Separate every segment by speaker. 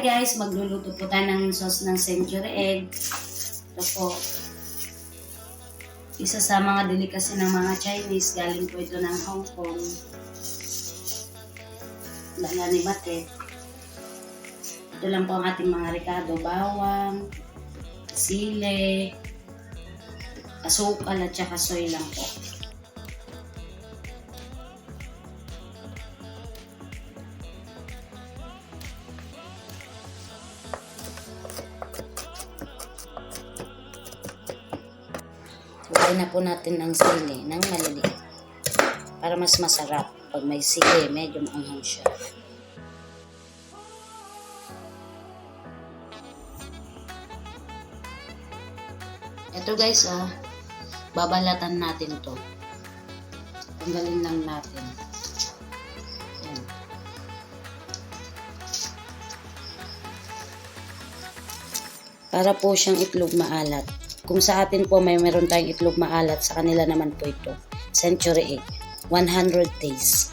Speaker 1: guys, magluluto po tayo ng sauce ng century egg. Ito po, isa sa mga delicacy ng mga Chinese. Galing po ito ng Hong Kong. Lala ni Mate. Ito lang po ang ating mga rekado. Bawang, sile, asukal at saka soy lang po. Lagay na po natin ang sili ng maliliit para mas masarap. Pag may sili, medyo maanghang siya. Ito guys, babalatan natin to. Tanggalin lang natin. Yan. Para po siyang itlog maalat. Kung sa atin po meron tayong itlog maalat, sa kanila naman po ito, century egg, 100 days.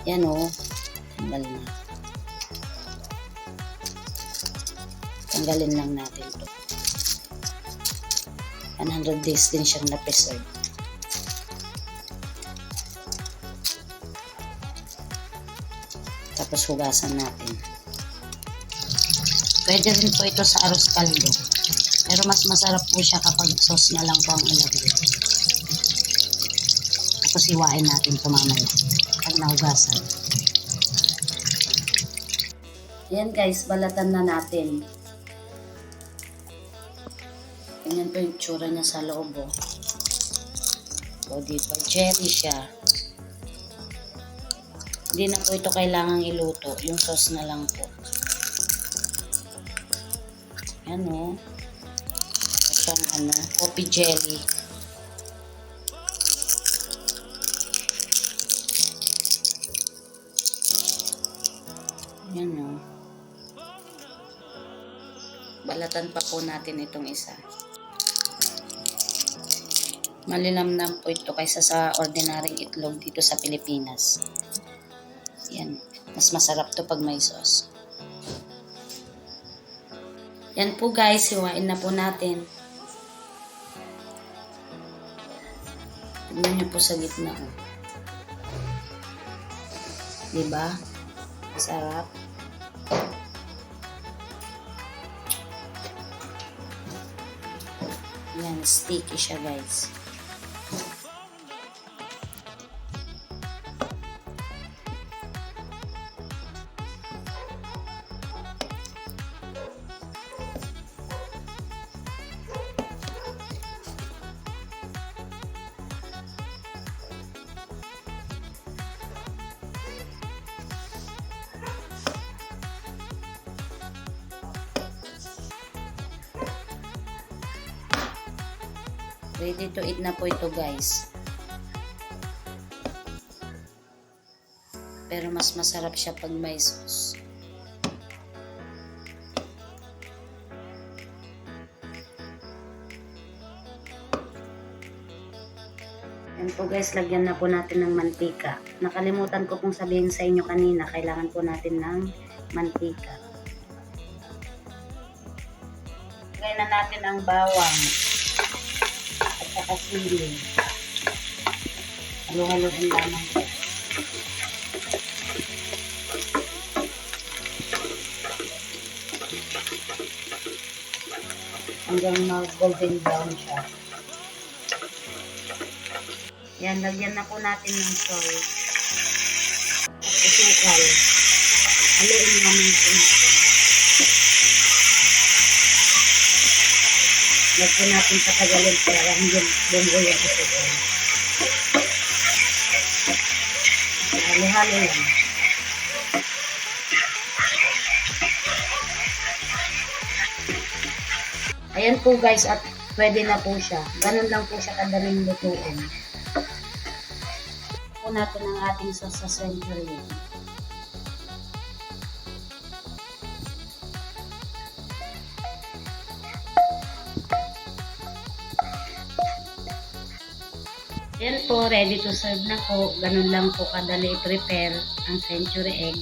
Speaker 1: Yan o, tanggalin na. Tanggalin lang natin to. 100 days din siyang na-preserve. Tapos hugasan natin. Pwede rin po ito sa arroz caldo. Pero mas masarap po siya kapag sauce na lang po ang ilagay. Tapos iwain natin ito mamaya pag nahugasan. Ayan guys, balatan na natin. Ganyan po yung tsura niya sa loob. O dito, jelly siya. Hindi na po ito kailangang iluto. Yung sauce na lang po. Yan o. Siyang coffee jelly. Yan o. Balatan pa po natin itong isa. Malinamnam po ito kaysa sa ordinaryong itlog dito sa Pilipinas. Yan. Mas masarap to pag may sauce. Yan po guys, hiwain na po natin. Tignan nyo po sa gitna. Diba? Sarap. Yan, sticky siya guys. Ready to eat na po ito guys. Pero mas masarap siya pag may sauce. Yan po guys, lagyan na po natin ng mantika. Nakalimutan ko pong sabihin sa inyo kanina, kailangan po natin ng mantika. Lagyan na natin ang bawang. Saka sili. Halo-haloin lamang po. Hanggang mag-golden brown siya. Yan, lagyan na po natin ng soy. At asukal. Haluin namin po natin. Lagyan natin sa tagalog para hindi bumbuya ito po. Halo-halo yan. Ayan po guys, at pwede na po siya. Ganun lang po siya kadaling lutuin. Po natin ang ating sauce sa century. Yan po, ready to serve na po. Ganun lang po kadali i-prepare ang century egg.